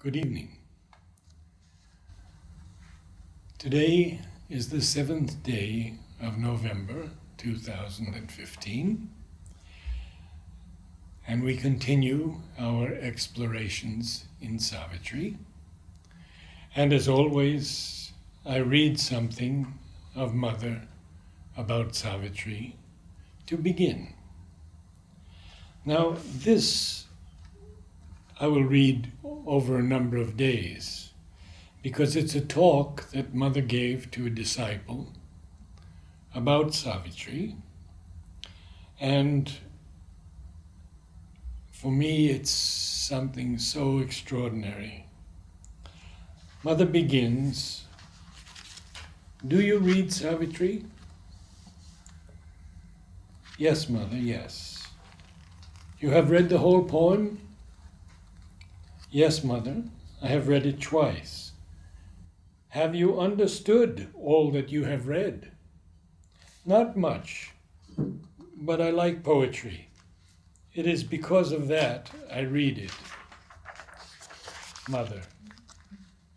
Good evening. Today is the 7th day of November 2015, and we continue our explorations in Savitri. And as always, I read something of Mother about Savitri to begin. Now, this I will read over a number of days because it's a talk that Mother gave to a disciple about Savitri, and for me it's something so extraordinary. Mother begins, "Do you read Savitri?" "Yes, Mother, yes." "You have read the whole poem?" "Yes, Mother, I have read it twice." "Have you understood all that you have read?" "Not much, but I like poetry. It is because of that I read it." Mother,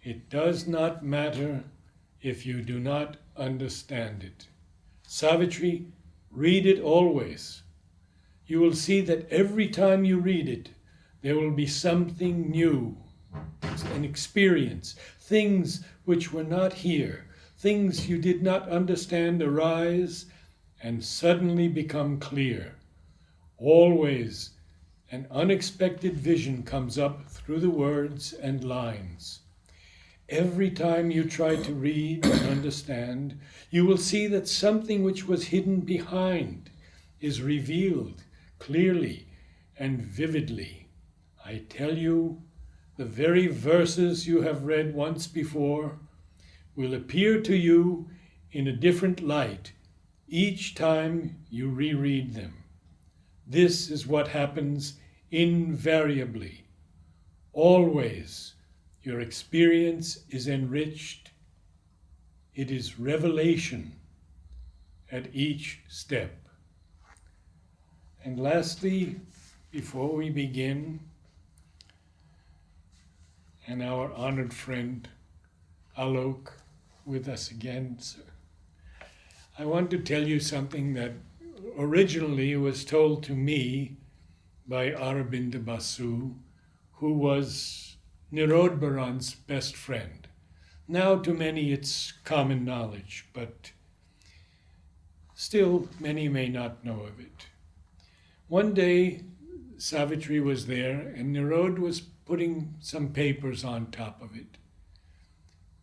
it does not matter if you do not understand it. Savitri, read it always. You will see that every time you read it, there will be something new, an experience, things which were not here, things you did not understand arise and suddenly become clear. Always an unexpected vision comes up through the words and lines. Every time you try to read and understand, you will see that something which was hidden behind is revealed clearly and vividly. I tell you, the very verses you have read once before will appear to you in a different light each time you reread them. This is what happens invariably. Always your experience is enriched. It is revelation at each step. And lastly, before we begin, and our honored friend Alok with us again, sir, I want to tell you something that originally was told to me by Aurobindo Basu, who was Nirodbaran's best friend. Now to many it's common knowledge, but still many may not know of it. One day Savitri was there and Nirod was putting some papers on top of it.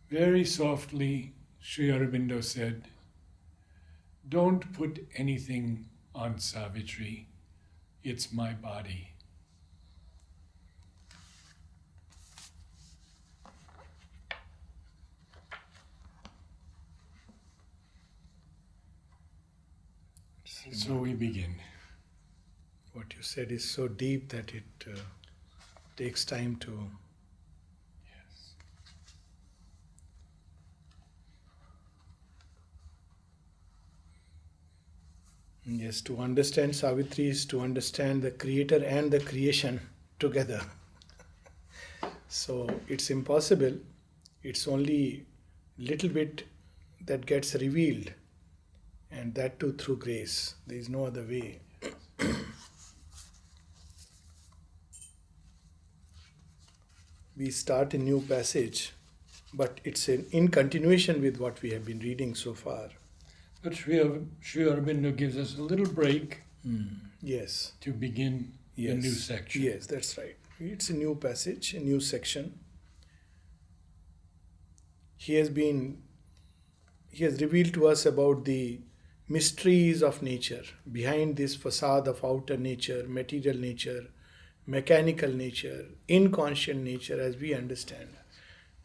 Very softly, Sri Aurobindo said, "Don't put anything on Savitri. It's my body." So we begin. What you said is so deep that it takes time to... Yes. Yes, to understand Savitri is to understand the creator and the creation together. So it's impossible. It's only little bit that gets revealed, and that too through grace. There is no other way. We start a new passage, but it's in continuation with what we have been reading so far. But Sri Aurobindo gives us a little break Yes. to begin Yes. a new section. Yes, that's right. It's a new passage, a new section. He has revealed to us about the mysteries of nature, behind this facade of outer nature, material nature, mechanical nature, inconscient nature as we understand.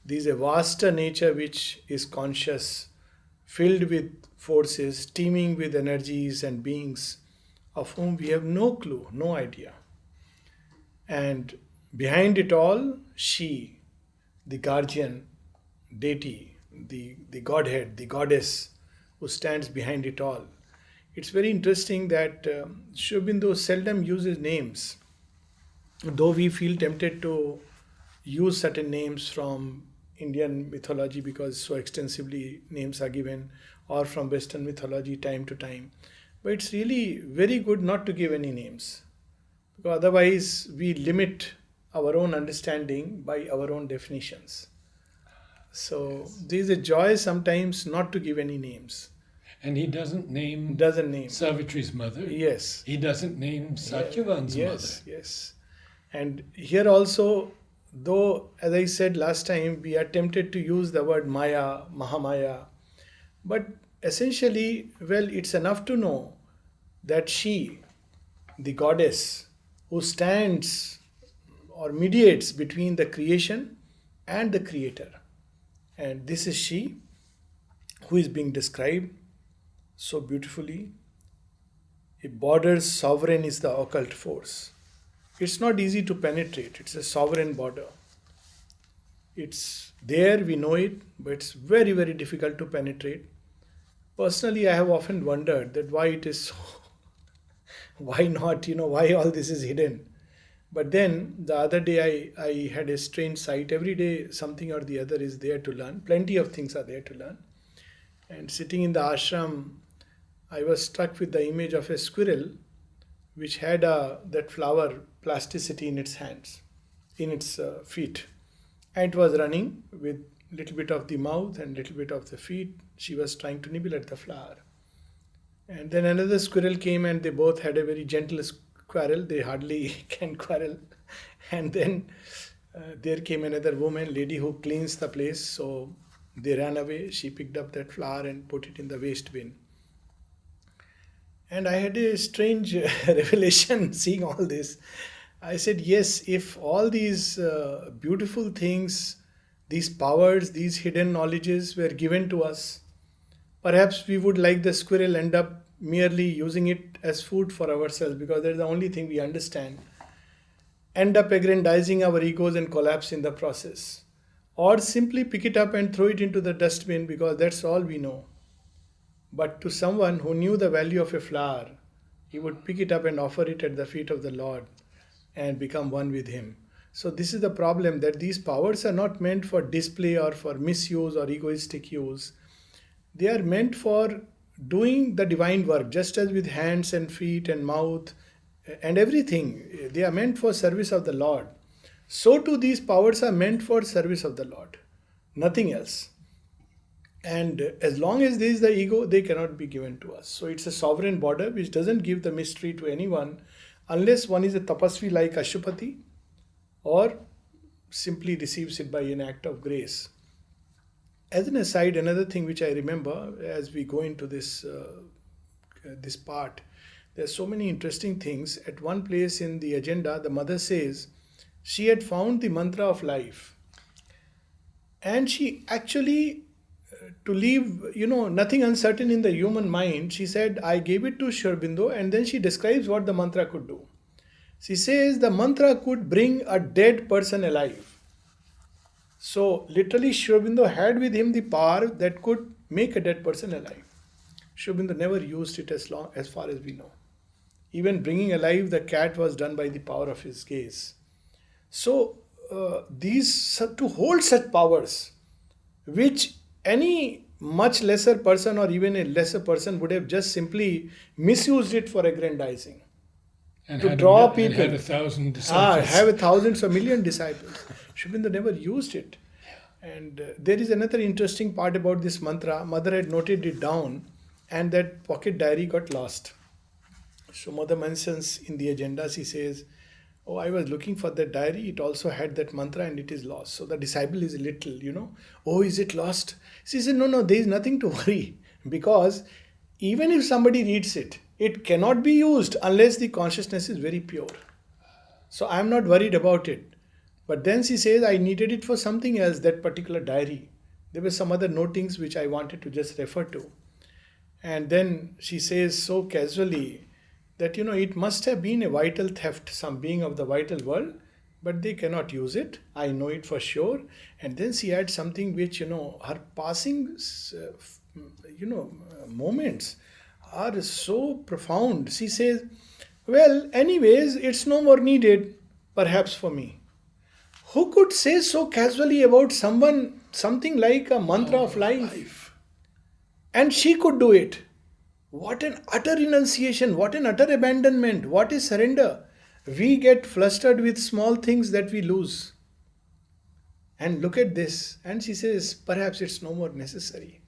There is a vaster nature which is conscious, filled with forces, teeming with energies and beings of whom we have no clue, no idea. And behind it all, she, the guardian deity, the Godhead, the goddess who stands behind it all. It's very interesting that Sri Aurobindo seldom uses names, though we feel tempted to use certain names from Indian mythology because so extensively names are given, or from Western mythology time to time. But it's really very good not to give any names, because otherwise we limit our own understanding by our own definitions. So there is a joy sometimes not to give any names. And he doesn't name Doesn't name. Savitri's mother. Yes. He doesn't name Satyavan's Yes, mother. yes. And here also, though, as I said last time, we are tempted to use the word Maya, Mahamaya, but essentially, well, it's enough to know that she, the goddess, who stands or mediates between the creation and the creator, and this is she who is being described so beautifully. A border's sovereign is the occult force. It's not easy to penetrate. It's a sovereign border. It's there, we know it, but it's very, very difficult to penetrate. Personally, I have often wondered that why it is so, why not, why all this is hidden. But then the other day I had a strange sight. Every day something or the other is there to learn. Plenty of things are there to learn. And sitting in the ashram, I was struck with the image of a squirrel which had that flower plasticity in its hands, in its feet. And it was running with little bit of the mouth and little bit of the feet. She was trying to nibble at the flower. And then another squirrel came and they both had a very gentle quarrel. They hardly can quarrel. And then there came another woman, lady who cleans the place. So they ran away. She picked up that flower and put it in the waste bin. And I had a strange revelation seeing all this. I said, yes, if all these beautiful things, these powers, these hidden knowledges were given to us, perhaps we would, like the squirrel, end up merely using it as food for ourselves because that's the only thing we understand. End up aggrandizing our egos and collapse in the process. Or simply pick it up and throw it into the dustbin because that's all we know. But to someone who knew the value of a flower, he would pick it up and offer it at the feet of the Lord and become one with Him. So this is the problem, that these powers are not meant for display or for misuse or egoistic use. They are meant for doing the divine work, just as with hands and feet and mouth and everything. They are meant for service of the Lord. So too these powers are meant for service of the Lord, nothing else. And as long as there is the ego, they cannot be given to us. So it's a sovereign border which doesn't give the mystery to anyone unless one is a tapasvi like Ashupati or simply receives it by an act of grace. As an aside, another thing which I remember as we go into this part, there are so many interesting things. At one place in the agenda, the mother says she had found the mantra of life. And she actually, to leave, nothing uncertain in the human mind, she said, I gave it to Sri Aurobindo, and then she describes what the mantra could do. She says the mantra could bring a dead person alive. So literally Sri Aurobindo had with him the power that could make a dead person alive. Sri Aurobindo never used it as far as we know. Even bringing alive the cat was done by the power of his gaze. So to hold such powers, which any much lesser person or even a lesser person would have just simply misused it for aggrandizing. And to draw and people. had 1,000 disciples. Have thousands or million disciples. Sri Aurobindo never used it. And there is another interesting part about this mantra. Mother had noted it down and that pocket diary got lost. So Mother mentions in the agenda, she says, oh, I was looking for that diary. It also had that mantra and it is lost. So the disciple is a little, oh, is it lost? She said, no, there is nothing to worry. Because even if somebody reads it, it cannot be used unless the consciousness is very pure. So I am not worried about it. But then she says, I needed it for something else, that particular diary. There were some other notings which I wanted to just refer to. And then she says so casually that, it must have been a vital theft, some being of the vital world, but they cannot use it. I know it for sure. And then she adds something which, her passing, moments are so profound. She says, well, anyways, it's no more needed, perhaps for me. Who could say so casually about someone something like a mantra of life? And she could do it. What an utter renunciation, what an utter abandonment, what is surrender? We get flustered with small things that we lose. And look at this. And she says, perhaps it's no more necessary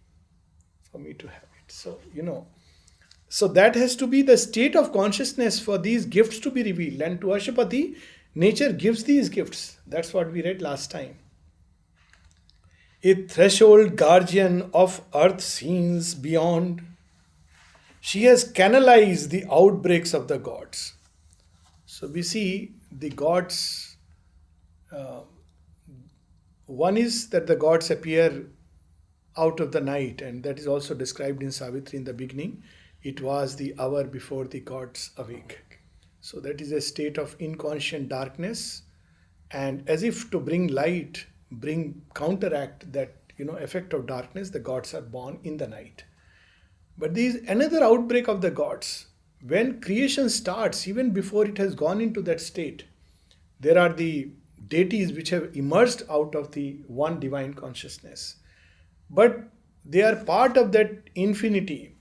for me to have it. So that has to be the state of consciousness for these gifts to be revealed. And to Ashapati, nature gives these gifts. That's what we read last time. A threshold guardian of earth scenes beyond, she has canalized the outbreaks of the gods. So we see the gods. One is that the gods appear out of the night, and that is also described in Savitri in the beginning. It was the hour before the gods awake. So that is a state of inconscient darkness, and as if to bring light, counteract that effect of darkness, the gods are born in the night. But there is another outbreak of the gods. When creation starts, even before it has gone into that state, there are the deities which have emerged out of the one divine consciousness. But they are part of that infinity.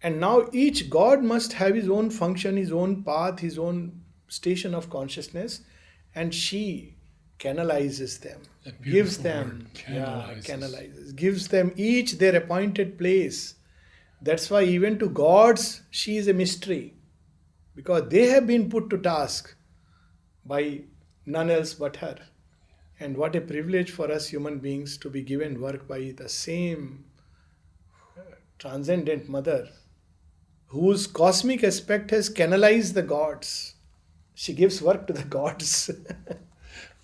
And now each god must have his own function, his own path, his own station of consciousness. And she canalizes them, gives them, canalizes, gives them each their appointed place. That's why even to gods, she is a mystery, because they have been put to task by none else but her. And what a privilege for us human beings to be given work by the same transcendent mother, whose cosmic aspect has canalized the gods. She gives work to the gods.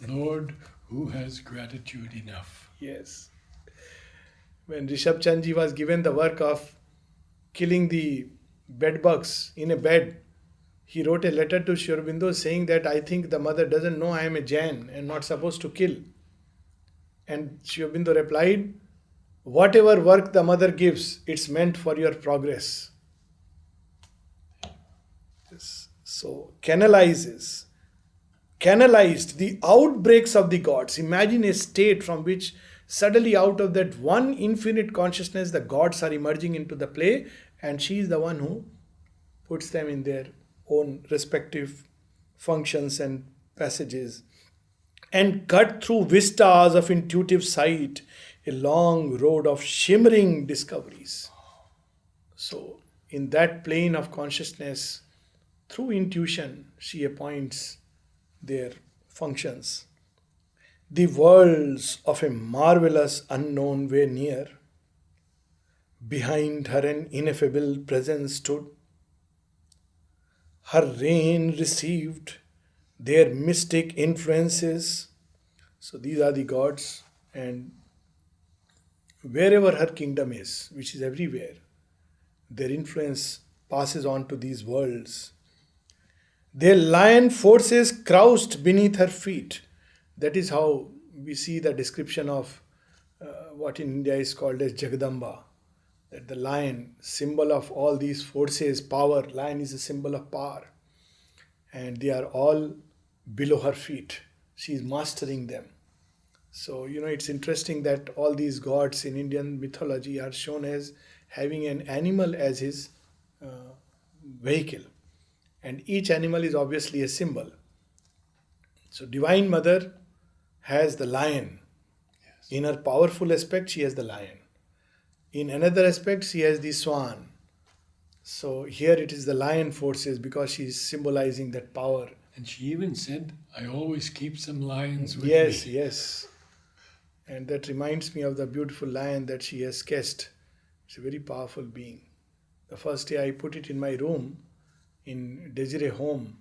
Lord, who has gratitude enough? Yes. When Rishabh Chandji was given the work of killing the bedbugs in a bed, he wrote a letter to Sri Aurobindo saying that I think the mother doesn't know I am a Jain and not supposed to kill. And Sri Aurobindo replied, whatever work the mother gives, it's meant for your progress. Yes. So, canalized the outbreaks of the gods. Imagine a state from which suddenly out of that one infinite consciousness, the gods are emerging into the play, and she is the one who puts them in their own respective functions and passages, and cut through vistas of intuitive sight a long road of shimmering discoveries. So, in that plane of consciousness, through intuition, she appoints their functions. The worlds of a marvellous unknown were near. Behind her an ineffable presence stood. Her reign received their mystic influences. So these are the gods, and wherever her kingdom is, which is everywhere, their influence passes on to these worlds. Their lion forces crouched beneath her feet. That is how we see the description of what in India is called as Jagadamba. That the lion, symbol of all these forces, power. Lion is a symbol of power. And they are all below her feet. She is mastering them. So, it's interesting that all these gods in Indian mythology are shown as having an animal as his vehicle. And each animal is obviously a symbol. So, Divine Mother has the lion. Yes. In her powerful aspect, she has the lion. In another aspect, she has the swan. So here it is the lion forces because she is symbolizing that power. And she even said, I always keep some lions with Yes, me. yes. And that reminds me of the beautiful lion that she has sketched. It's a very powerful being. The first day I put it in my room, in Desiree home,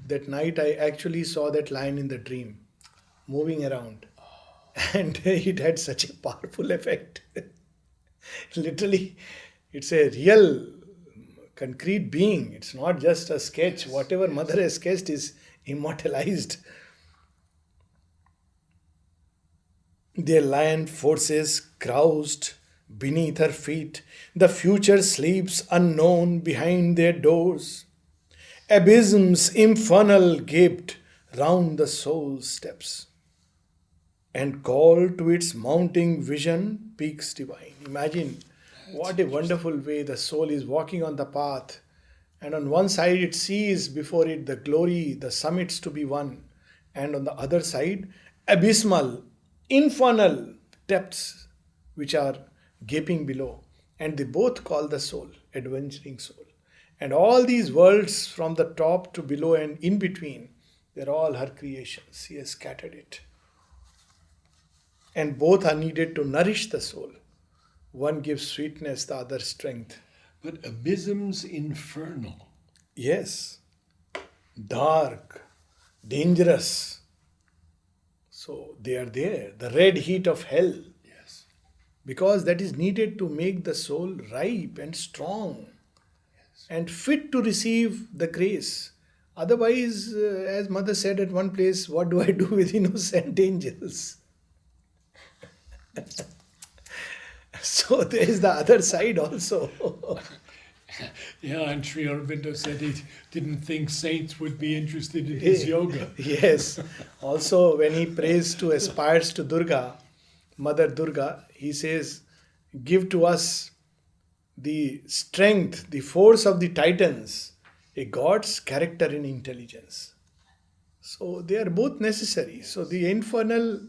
that night I actually saw that lion in the dream, moving around. And it had such a powerful effect. Literally, it's a real concrete being. It's not just a sketch. Whatever mother has sketched is immortalized. Their lion forces crouched beneath her feet. The future sleeps unknown behind their doors. Abysms infernal gaped round the soul's steps. and call to its mounting vision peaks divine. Imagine what a wonderful way the soul is walking on the path, and on one side it sees before it the glory, the summits to be won, and on the other side, abysmal, infernal depths which are gaping below. And they both call the soul, adventuring soul. And all these worlds from the top to below and in between, they're all her creations. He has scattered it. And both are needed to nourish the soul. One gives sweetness, the other strength. But abysms infernal. Yes, dark, dangerous. So they are there. The red heat of hell. Yes. Because that is needed to make the soul ripe and strong and fit to receive the grace. Otherwise, as Mother said at one place, what do I do with innocent angels? So there is the other side also. Yeah, and Sri Aurobindo said he didn't think saints would be interested in his yoga. Yes. Also, when he prays to, aspires to Durga, Mother Durga, he says, give to us the strength, the force of the Titans, a God's character and intelligence. So they are both necessary. So the infernal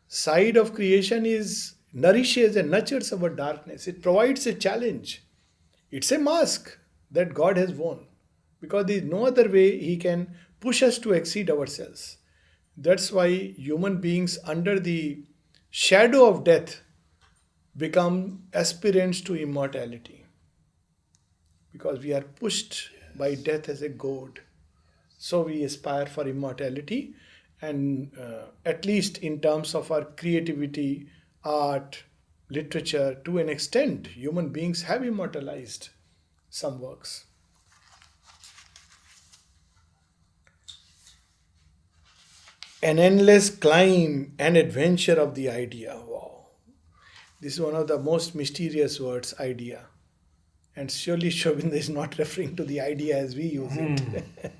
side of creation is nourishes and nurtures our darkness. It provides a challenge. It's a mask that God has worn, because there is no other way He can push us to exceed ourselves. That's why human beings under the shadow of death become aspirants to immortality, because we are pushed by death as a goad. So we aspire for immortality, and at least in terms of our creativity, art, literature, to an extent, human beings have immortalized some works. An endless climb and adventure of the idea. Wow. This is one of the most mysterious words, idea. And surely Shobinda is not referring to the idea as we use it.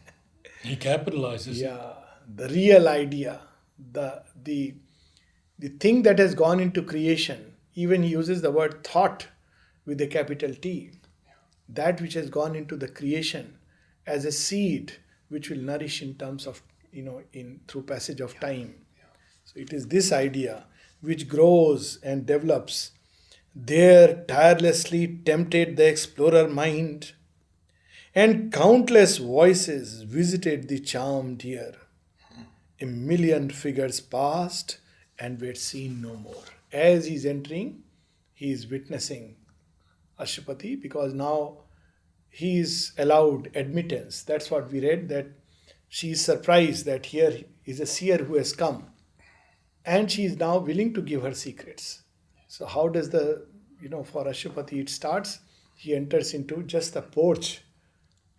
He capitalizes it. Yeah, the real idea, the thing that has gone into creation. Even he uses the word thought with a capital T. That which has gone into the creation as a seed which will nourish in terms of, in through passage of time. So it is this idea which grows and develops. There tirelessly tempted the explorer mind, and countless voices visited the charmed ear. A million figures passed and were seen no more. As he is entering, he is witnessing Ashwapati, because now he is allowed admittance. That's what we read, that she is surprised that here is a seer who has come, and she is now willing to give her secrets. So how does for Ashwapati it starts? He enters into just the porch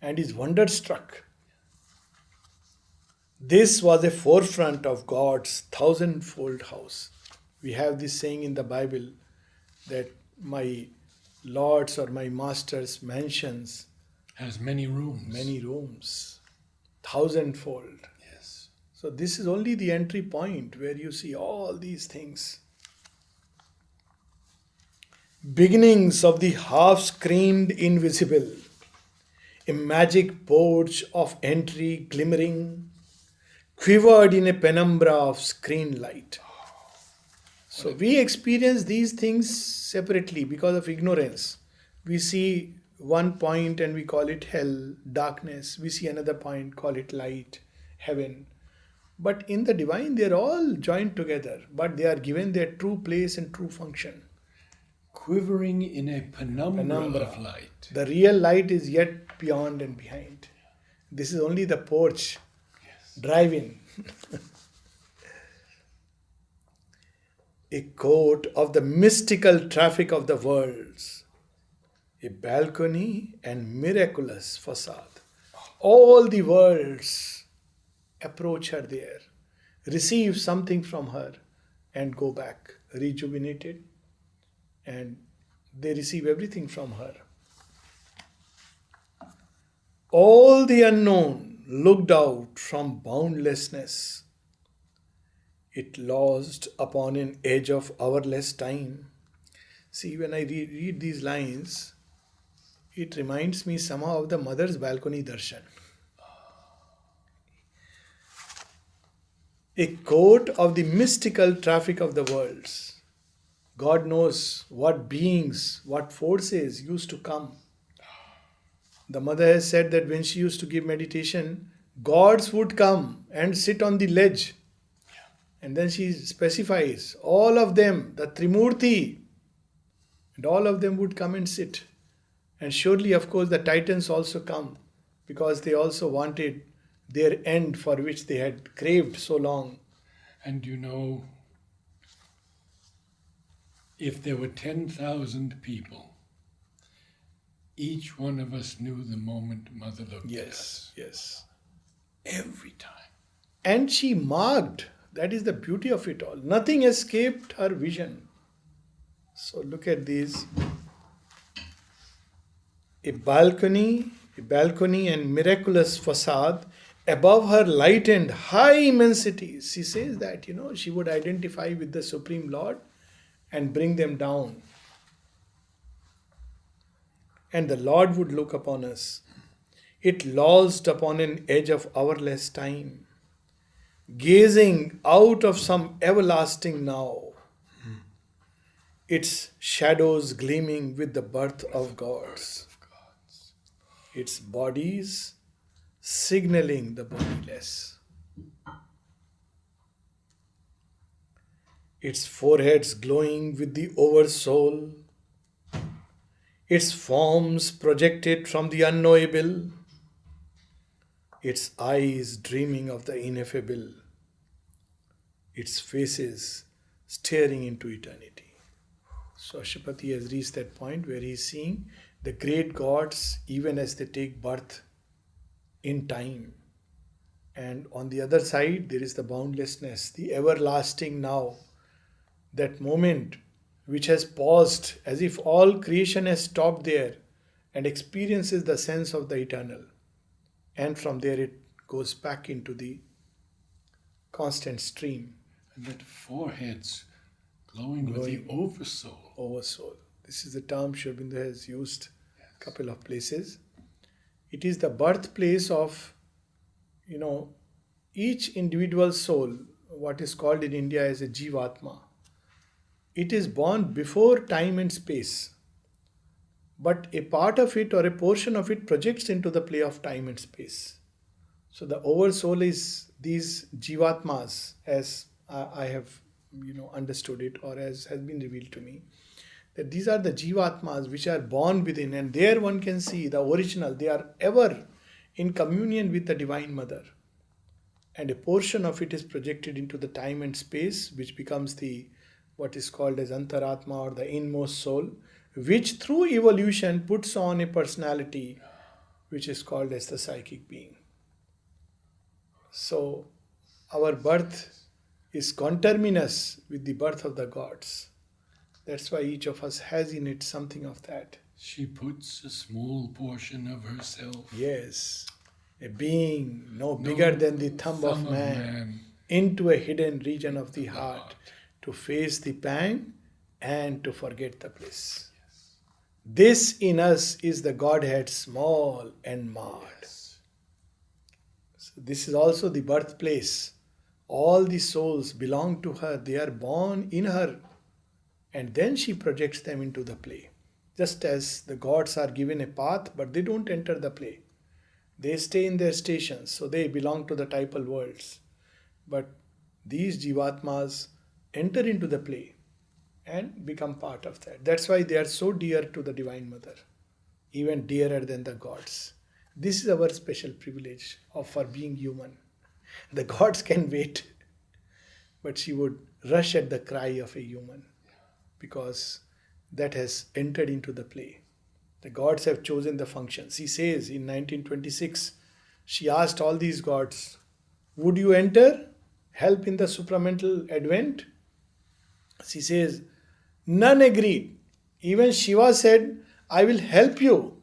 and is wonderstruck. This was a forefront of God's thousandfold house. We have this saying in the Bible that my Lord's or my Master's mansions Has many rooms. many rooms, thousandfold. Yes. So this is only the entry point where you see all these things. Beginnings of the half-screamed invisible, a magic porch of entry glimmering, quivered in a penumbra of screen light. So we experience these things separately because of ignorance. We see one point and we call it hell, darkness. We see another point, call it light, heaven. But in the divine, they are all joined together, but they are given their true place and true function. Quivering in a penumbra of light. The real light is yet beyond and behind. This is only the porch. Yes. Drive in. A court of the mystical traffic of the worlds. A balcony and miraculous facade. All the worlds approach her there, receive something from her, and go back rejuvenated. And they receive everything from her. All the unknown looked out from boundlessness, It lost upon an edge of hourless time. See, when I read these lines, it reminds me somehow of the mother's balcony darshan. A court of the mystical traffic of the worlds. God knows what beings, what forces used to come. The mother has said that when she used to give meditation, gods would come and sit on the ledge. And then she specifies all of them, the Trimurti, and all of them would come and sit. And surely, of course, the Titans also come because they also wanted their end for which they had craved so long. And if there were 10,000 people, each one of us knew the moment Mother looked at us. Yes. Every time. And she marked. That is the beauty of it all. Nothing escaped her vision. So look at these. A balcony and miraculous facade. Above her lightened high immensities. She says that, she would identify with the Supreme Lord and bring them down. And the Lord would look upon us. It lost upon an edge of hourless time, gazing out of some everlasting now, its shadows gleaming with the birth of gods, its bodies signaling the bodiless, its foreheads glowing with the oversoul, its forms projected from the unknowable, its eyes dreaming of the ineffable, its faces staring into eternity. So Ashapati has reached that point where he is seeing the great gods even as they take birth in time. And on the other side, there is the boundlessness, the everlasting now, that moment which has paused as if all creation has stopped there and experiences the sense of the eternal. And from there it goes back into the constant stream. And that foreheads glowing with the oversoul. Oversoul. This is the term Sri Aurobindo has used a couple of places. It is the birthplace of, each individual soul, what is called in India as a Jivatma. It is born before time and space. But a part of it or a portion of it projects into the play of time and space. So the oversoul is these Jivatmas, as I have understood it, or as has been revealed to me, that these are the Jivatmas which are born within, and there one can see the original. They are ever in communion with the Divine Mother. And a portion of it is projected into the time and space, which becomes what is called as Antaratma, or the inmost soul, which through evolution puts on a personality which is called as the psychic being. So our birth is conterminous with the birth of the gods. That's why each of us has in it something of that. She puts a small portion of herself. Yes, a being no bigger than the thumb of man into a hidden region of the heart to face the pang and to forget the bliss. Yes. This in us is the Godhead small and marred. Yes. So this is also the birthplace. All the souls belong to her. They are born in her. And then she projects them into the play. Just as the gods are given a path, but they don't enter the play. They stay in their stations, so they belong to the typal worlds. But these Jivatmas enter into the play and become part of that. That's why they are so dear to the Divine Mother, even dearer than the gods. This is our special privilege for being human. The gods can wait, but she would rush at the cry of a human, because that has entered into the play. The gods have chosen the functions. She says in 1926, she asked all these gods, would you enter, help in the supramental advent? She says, none agreed. Even Shiva said, I will help you,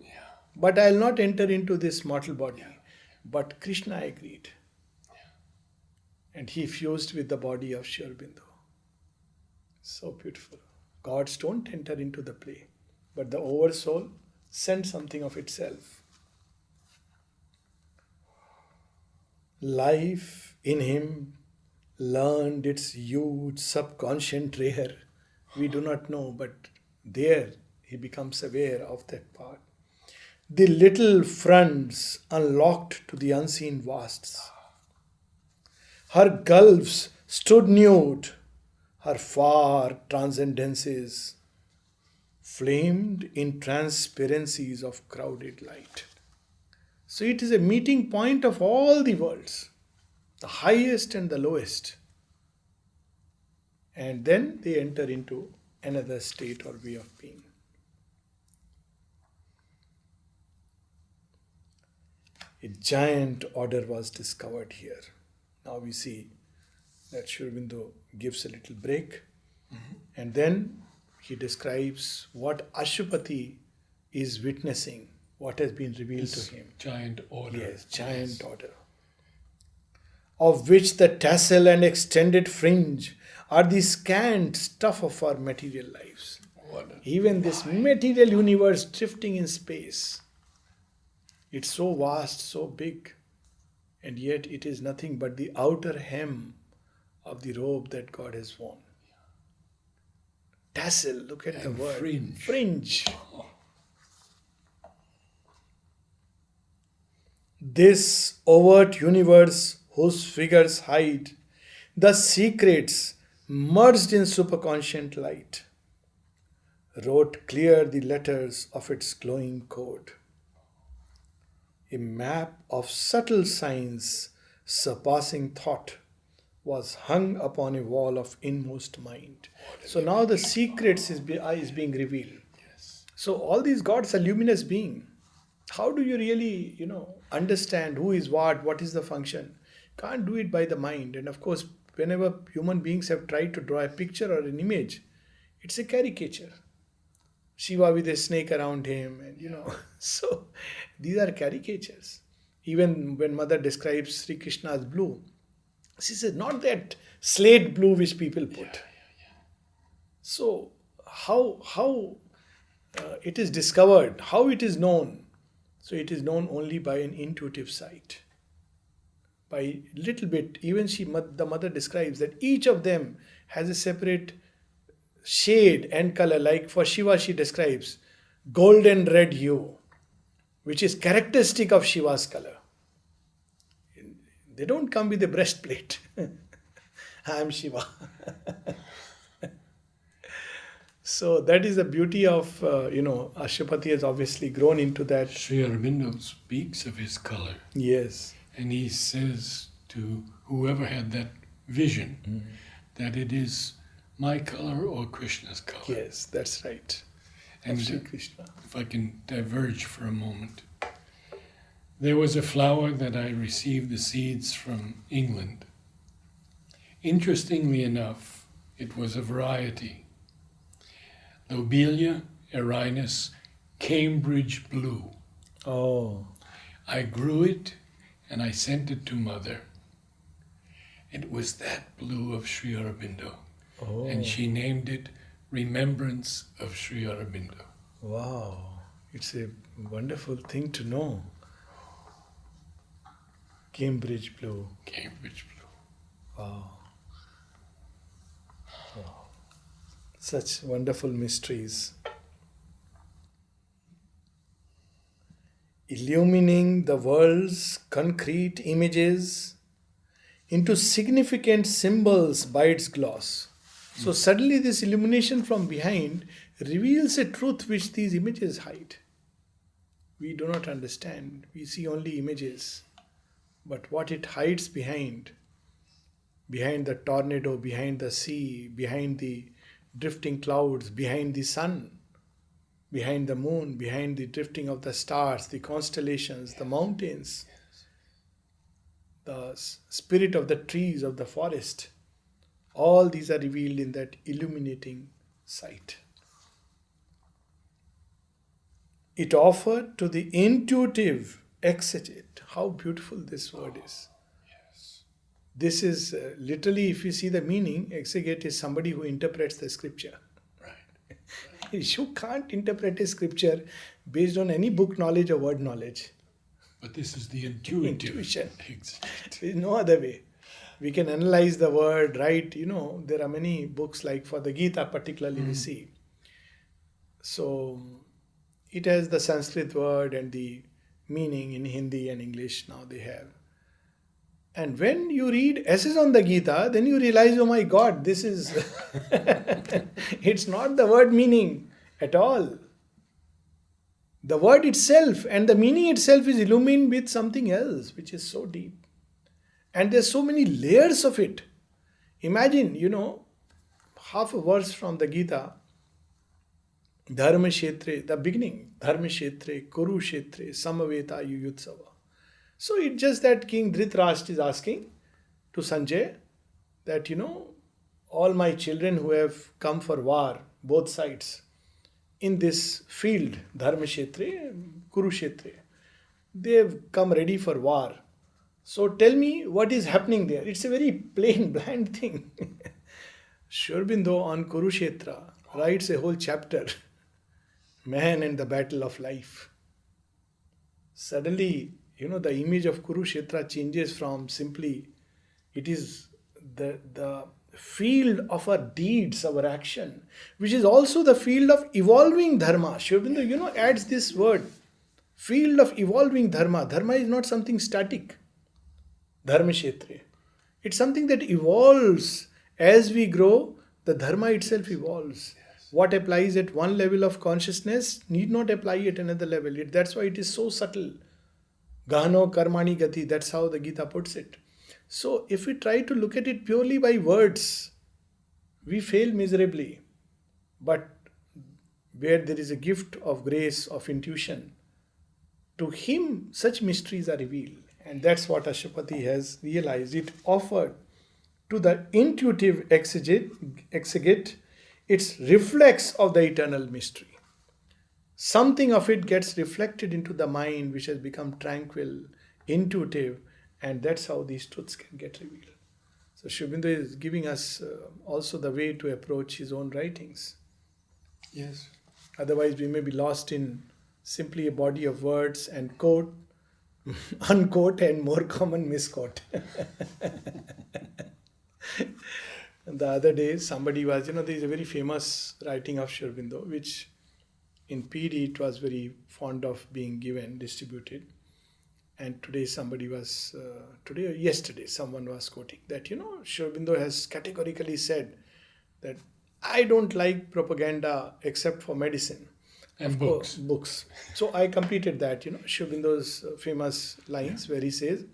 but I will not enter into this mortal body. But Krishna agreed. and he fused with the body of Sri Aurobindo. So beautiful. Gods don't enter into the play, but the oversoul sends something of itself. Life in him learned its huge subconscious rare. We do not know, but there he becomes aware of that part. The little fronts unlocked to the unseen vasts. Her gulfs stood nude, her far transcendences flamed in transparencies of crowded light. So it is a meeting point of all the worlds, the highest and the lowest. And then they enter into another state or way of being. A giant order was discovered here. Now we see that Sri Aurobindo gives a little break, and then he describes what Ashupati is witnessing, what has been revealed to him. Giant order. Yes, giant order. Of which the tassel and extended fringe are the scant stuff of our material lives. Even this material universe drifting in space, it's so vast, so big, and yet it is nothing but the outer hem of the robe that God has worn. Tassel, look at the word. Fringe. Fringe. This overt universe whose figures hide the secrets merged in superconscient light, wrote clear the letters of its glowing code. A map of subtle signs surpassing thought was hung upon a wall of inmost mind. So now the secrets is being revealed. Yes. So all these gods are luminous being. How do you really, understand who is what is the function? Can't do it by the mind. And of course, whenever human beings have tried to draw a picture or an image, it's a caricature. Shiva with a snake around him, and so these are caricatures. Even when Mother describes Sri Krishna's blue, she says not that slate blue which people put. So how it is discovered, how it is known? So it is known only by an intuitive sight. By little bit, even the mother describes that each of them has a separate shade and color. Like for Shiva, she describes golden red hue, which is characteristic of Shiva's color. They don't come with a breastplate. I am Shiva. So that is the beauty of, Ashupati has obviously grown into that. Sri Aurobindo speaks of his color. Yes. And he says to whoever had that vision that it is my color or Krishna's color. Yes, that's right. And Sri Krishna. if I can diverge for a moment, there was a flower that I received the seeds from England. Interestingly enough, it was a variety. Lobelia erinus Cambridge blue. Oh. I grew it and I sent it to Mother. It was that blue of Sri Aurobindo. Oh. And she named it Remembrance of Sri Aurobindo. Wow. It's a wonderful thing to know. Cambridge blue. Cambridge blue. Wow. Such wonderful mysteries. Illumining the world's concrete images into significant symbols by its gloss. So suddenly this illumination from behind reveals a truth which these images hide. We do not understand. We see only images. But what it hides behind the tornado, behind the sea, behind the drifting clouds, behind the sun, behind the moon, behind the drifting of the stars, the constellations, the mountains, the spirit of the trees of the forest. All these are revealed in that illuminating sight. It offered to the intuitive exegete. How beautiful this word is. Yes. This is literally, if you see the meaning, exegete is somebody who interprets the scripture. Right. You can't interpret a scripture based on any book knowledge or word knowledge. But this is the intuitive. Intuition. Exactly. There is no other way. We can analyze the word, right? There are many books, like for the Gita particularly we see. So it has the Sanskrit word and the meaning in Hindi and English now they have. And when you read essays on the Gita, then you realize, oh my God, this is, it's not the word meaning at all. The word itself and the meaning itself is illumined with something else, which is so deep. And there's so many layers of it. Imagine, half a verse from the Gita, Dharma Kshetre, the beginning, Dharma Kshetre, Kuru Kshetre, Samaveta Yuyutsava. So it's just that King Dhritarashtra is asking to Sanjay that, all my children who have come for war, both sides, in this field, Dharma Kshetre, Kuru Kshetre, they have come ready for war. So tell me what is happening there. It's a very plain, bland thing. Sri Aurobindo on Kurukshetra writes a whole chapter, Man and the Battle of Life. Suddenly, the image of Kurukshetra changes from simply, it is the field of our deeds, our action, which is also the field of evolving dharma. Sri Aurobindo, adds this word, field of evolving dharma. Dharma is not something static. Dharma Kshetre. It's something that evolves. As we grow, the dharma itself evolves. Yes. What applies at one level of consciousness need not apply at another level. That's why it is so subtle. Gahano karmani gati, that's how the Gita puts it. So if we try to look at it purely by words, we fail miserably. But where there is a gift of grace, of intuition, to him such mysteries are revealed. And that's what Ashwapati has realized. It offered to the intuitive exegete its reflex of the eternal mystery. Something of it gets reflected into the mind, which has become tranquil, intuitive, and that's how these truths can get revealed. So Sri Aurobindo is giving us also the way to approach his own writings. Yes. Otherwise we may be lost in simply a body of words and quote, unquote, and more common misquote. The other day somebody was, there is a very famous writing of Sri Aurobindo, which in PD it was very fond of being given, distributed. And today today or yesterday someone was quoting that, Sri Aurobindo has categorically said that I don't like propaganda except for medicine. And books. Books. So I completed that, Sri Aurobindo's famous lines where he says,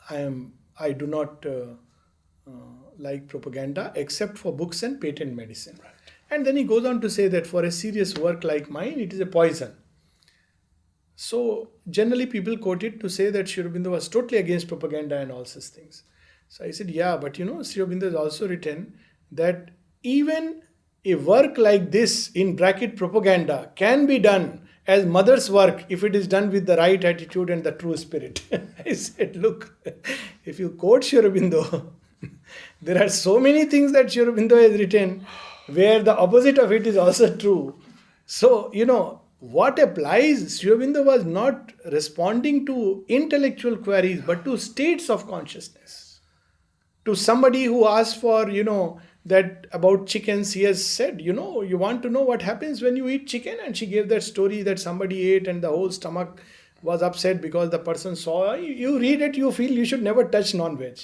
I do not like propaganda except for books and patent medicine. Right. And then he goes on to say that for a serious work like mine, it is a poison. So generally people quote it to say that Sri Aurobindo was totally against propaganda and all such things. So I said, yeah, but Sri Aurobindo has also written that even a work like this, in bracket propaganda, can be done as mother's work if it is done with the right attitude and the true spirit. I said, look, if you quote Sri Aurobindo, there are so many things that Sri Aurobindo has written where the opposite of it is also true. So, what applies, Sri Aurobindo was not responding to intellectual queries, but to states of consciousness. To somebody who asked for, that about chickens, he has said, you want to know what happens when you eat chicken? And she gave that story that somebody ate and the whole stomach was upset because the person saw. You read it, you feel you should never touch non-veg.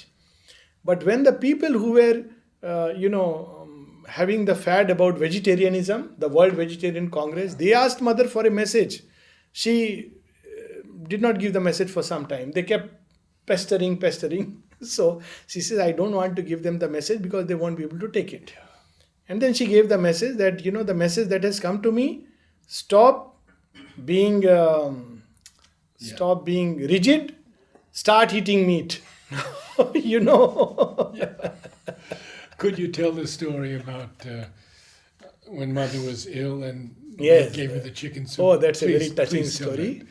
But when the people who were, having the fad about vegetarianism, the World Vegetarian Congress, they asked mother for a message. She did not give the message for some time. They kept pestering. So she says, I don't want to give them the message because they won't be able to take it. And then she gave the message that, the message that has come to me, stop being rigid, start eating meat. Could you tell the story about when mother was ill and Yes. gave her the chicken soup? Oh, that's Please, a very touching please tell story. that.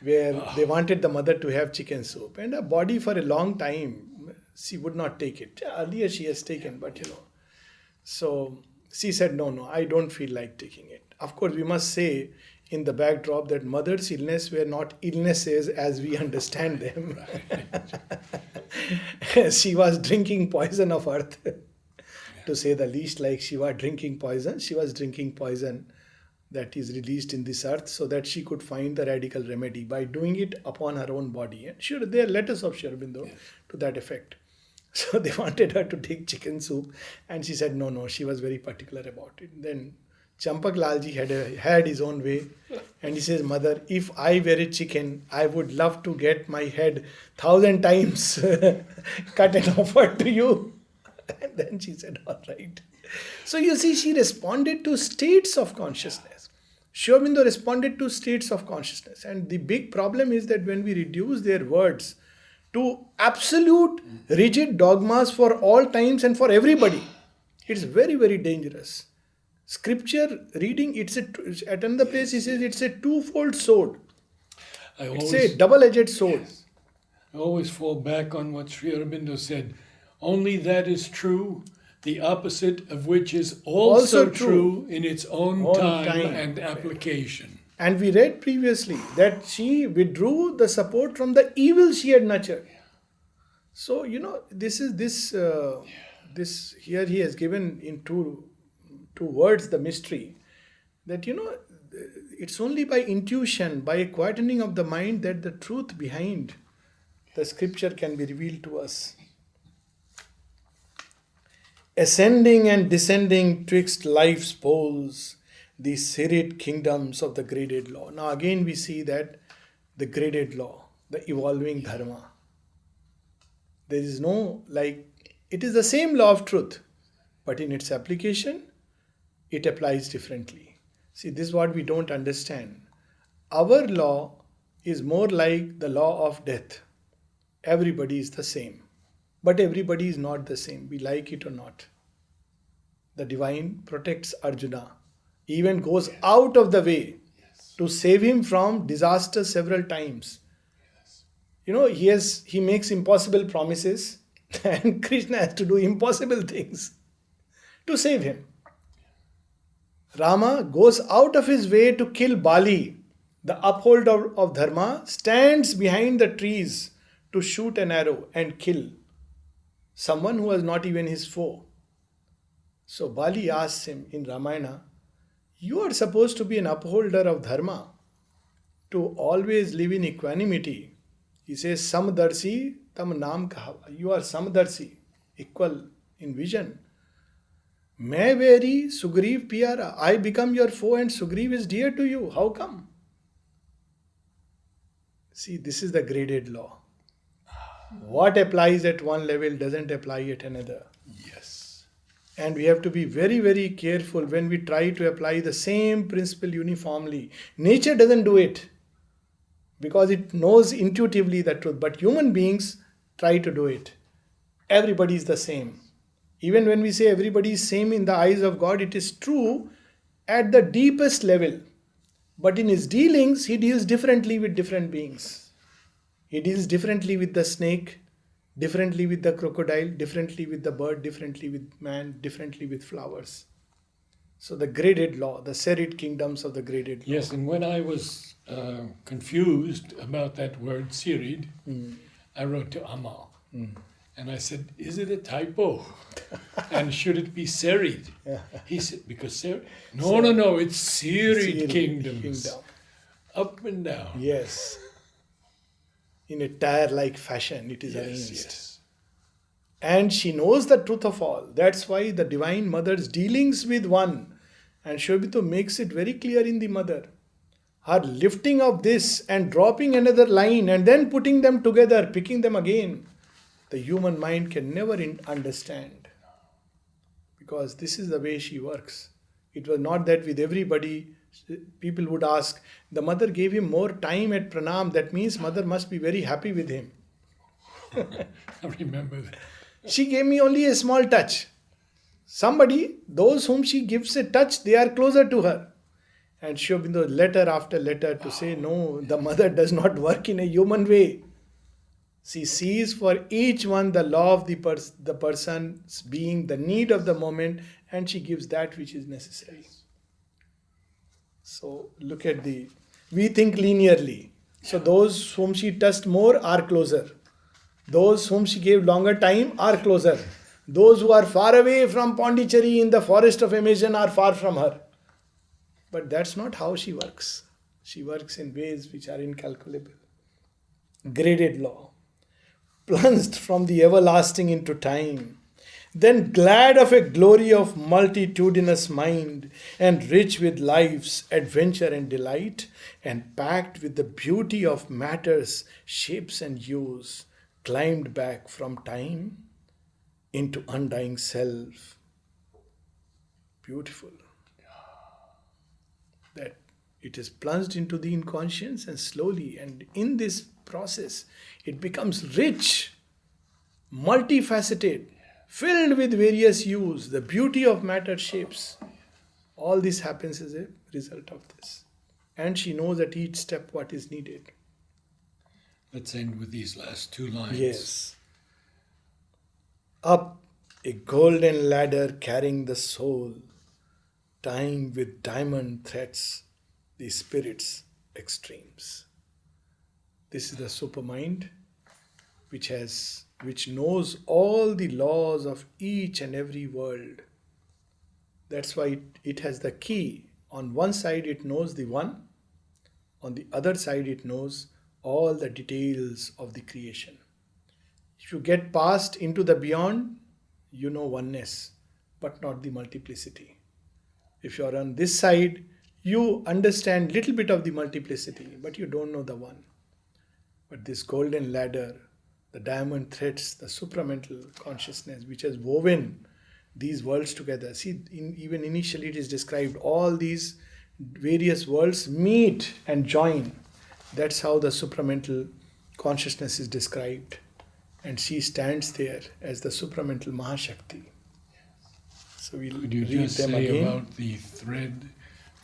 where they wanted the mother to have chicken soup. And her body for a long time, she would not take it. Earlier she has taken, but So she said, no, I don't feel like taking it. Of course, we must say in the backdrop that mother's illness were not illnesses as we understand them. She was drinking poison of earth, to say the least. Like she was drinking poison. She was drinking poison that is released in this earth so that she could find the radical remedy by doing it upon her own body. And sure, there are letters of Sri Aurobindo to that effect. So they wanted her to take chicken soup, and she said no. She was very particular about it. Then Champak Lalji had his own way, and he says, Mother, if I were a chicken, I would love to get my head 1,000 times cut and offered to you. And then she said, all right. So you see, she responded to states of consciousness. Sri Aurobindo responded to states of consciousness. And the big problem is that when we reduce their words to absolute rigid dogmas for all times and for everybody, it's very, very dangerous. Scripture reading, at another place he says it's a twofold sword. It's a double-edged sword. Yes. I always fall back on what Sri Aurobindo said. Only that is true, the opposite of which is also true in its own time and application. And we read previously that she withdrew the support from the evil she had nurtured. So, this here he has given in two words the mystery that, it's only by intuition, by a quietening of the mind that the truth behind the scripture can be revealed to us. Ascending and descending twixt life's poles, the serried kingdoms of the graded law. Now again we see that the graded law, the evolving dharma. There is it is the same law of truth, but in its application, it applies differently. See, this is what we don't understand. Our law is more like the law of death. Everybody is the same, but everybody is not the same, we like it or not. The divine protects Arjuna, even goes out of the way to save him from disaster several times. He makes impossible promises and Krishna has to do impossible things to save him. Rama goes out of his way to kill Bali. The upholder of dharma stands behind the trees to shoot an arrow and kill someone who was not even his foe. So Bali asks him in Ramayana, you are supposed to be an upholder of dharma, to always live in equanimity. He says, Samdarsi tam naam kahava. You are Samdarsi, equal in vision. Main veri Sugriv Piara. I become your foe and Sugriv is dear to you. How come? See, this is the graded law. What applies at one level doesn't apply at another. Yes. And we have to be very, very careful when we try to apply the same principle uniformly. Nature doesn't do it because it knows intuitively the truth. But human beings try to do it. Everybody is the same. Even when we say everybody is same in the eyes of God, it is true at the deepest level. But in his dealings, he deals differently with different beings. He deals differently with the snake, differently with the crocodile, differently with the bird, differently with man, differently with flowers. So the graded law, the serried kingdoms of the graded law. Yes, and when I was confused about that word serried, I wrote to Amal. And I said, is it a typo? And should it be serried? He said, because serried? No, it's serried kingdoms. Up and down. Yes. In a tire-like fashion, it is arranged. Yes. And she knows the truth of all. That's why the Divine Mother's dealings with one, and Sri Aurobindo makes it very clear in the Mother. Her lifting of this and dropping another line and then putting them together, picking them again, the human mind can never understand. Because this is the way she works. It was not that with everybody, people would ask, the mother gave him more time at pranam. That means mother must be very happy with him. I remember that. She gave me only a small touch. Those whom she gives a touch, they are closer to her. And Sri Aurobindo, letter after letter, to say, no, the mother does not work in a human way. She sees for each one the law of the person's being, the need of the moment, and she gives that which is necessary. So look at we think linearly. So those whom she touched more are closer. Those whom she gave longer time are closer. Those who are far away from Pondicherry in the forest of Amazon are far from her. But that's not how she works. She works in ways which are incalculable. Graded law. Plunged from the everlasting into time. Then glad of a glory of multitudinous mind, and rich with life's adventure and delight, and packed with the beauty of matters, shapes and hues, climbed back from time into undying self. Beautiful. That it is plunged into the inconscience, and slowly, and in this process, it becomes rich, multifaceted, filled with various hues, the beauty of matter shapes. All this happens as a result of this. And she knows at each step what is needed. Let's end with these last two lines. Yes. Up a golden ladder carrying the soul, tying with diamond threads the spirit's extremes. This is the supermind which knows all the laws of each and every world. That's why it has the key. On one side it knows the one, on the other side it knows all the details of the creation. If you get past into the beyond, you know oneness, but not the multiplicity. If you are on this side, you understand little bit of the multiplicity, but you don't know the one. But this golden ladder, the diamond threads, the supramental consciousness which has woven these worlds together. See, even initially it is described, all these various worlds meet and join. That's how the supramental consciousness is described. And she stands there as the supramental Mahashakti. So we'll Could you read just them say again. about the thread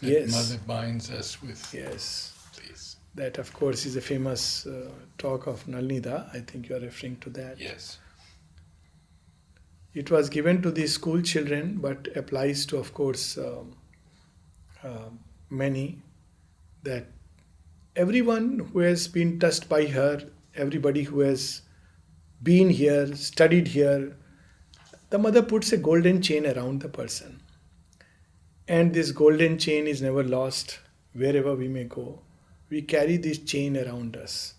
that Yes. Mother binds us with? Yes. Please. That, of course, is a famous talk of Nalnida. I think you are referring to that. Yes. It was given to the school children, but applies to, of course, many. That everyone who has been touched by her, everybody who has been here, studied here, the mother puts a golden chain around the person. And this golden chain is never lost wherever we may go. We carry this chain around us.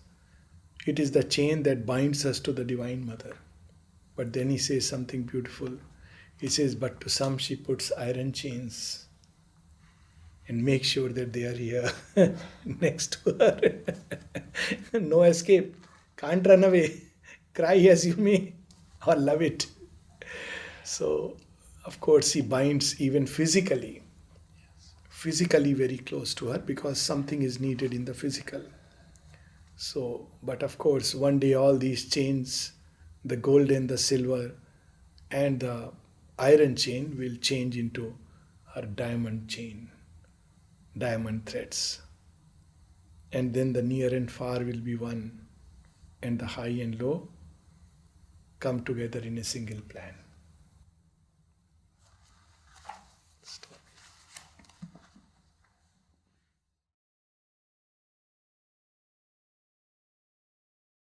It is the chain that binds us to the Divine Mother. But then he says something beautiful. He says, but to some she puts iron chains and makes sure that they are here next to her. No escape. Can't run away. Cry as you may or love it. So, of course, he binds even physically very close to her, because something is needed in the physical. So, but of course, one day all these chains, the golden, the silver, and the iron chain will change into her diamond chain, diamond threads. And then the near and far will be one, and the high and low come together in a single plan.